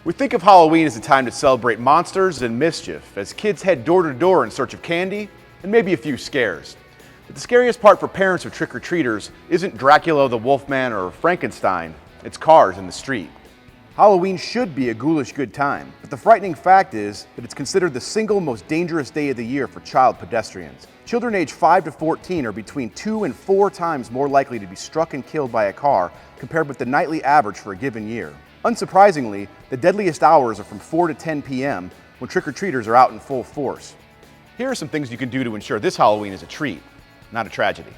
We think of Halloween as a time to celebrate monsters and mischief as kids head door to door in search of candy and maybe a few scares. But the scariest part for parents of trick-or-treaters isn't Dracula the Wolfman or Frankenstein, it's cars in the street. Halloween should be a ghoulish good time, but the frightening fact is that it's considered the single most dangerous day of the year for child pedestrians. Children aged 5 to 14 are between 2 and 4 times more likely to be struck and killed by a car compared with the nightly average for a given year. Unsurprisingly, the deadliest hours are from 4 to 10 p.m. when trick-or-treaters are out in full force. Here are some things you can do to ensure this Halloween is a treat, not a tragedy.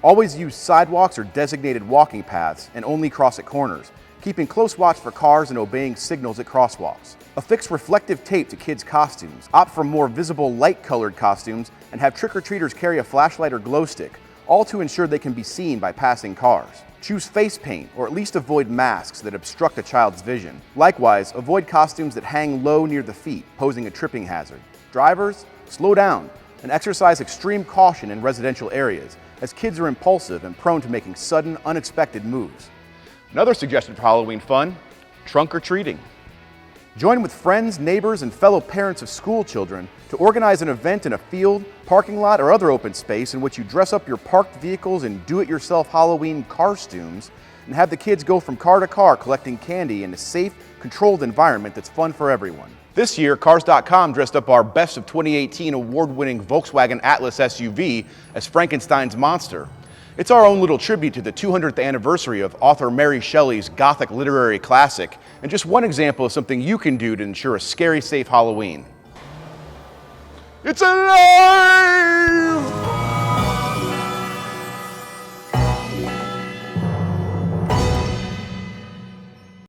Always use sidewalks or designated walking paths and only cross at corners, keeping close watch for cars and obeying signals at crosswalks. Affix reflective tape to kids' costumes. Opt for more visible light-colored costumes and have trick-or-treaters carry a flashlight or glow stick, all to ensure they can be seen by passing cars. Choose face paint, or at least avoid masks that obstruct a child's vision. Likewise, avoid costumes that hang low near the feet, posing a tripping hazard. Drivers, slow down and exercise extreme caution in residential areas, as kids are impulsive and prone to making sudden, unexpected moves. Another suggestion for Halloween fun, trunk or treating. Join with friends, neighbors, and fellow parents of school children to organize an event in a field, parking lot, or other open space in which you dress up your parked vehicles in do-it-yourself Halloween carstoons and have the kids go from car to car collecting candy in a safe, controlled environment that's fun for everyone. This year, Cars.com dressed up our Best of 2018 award-winning Volkswagen Atlas SUV as Frankenstein's monster. It's our own little tribute to the 200th anniversary of author Mary Shelley's Gothic literary classic, and just one example of something you can do to ensure a scary, safe Halloween. It's alive!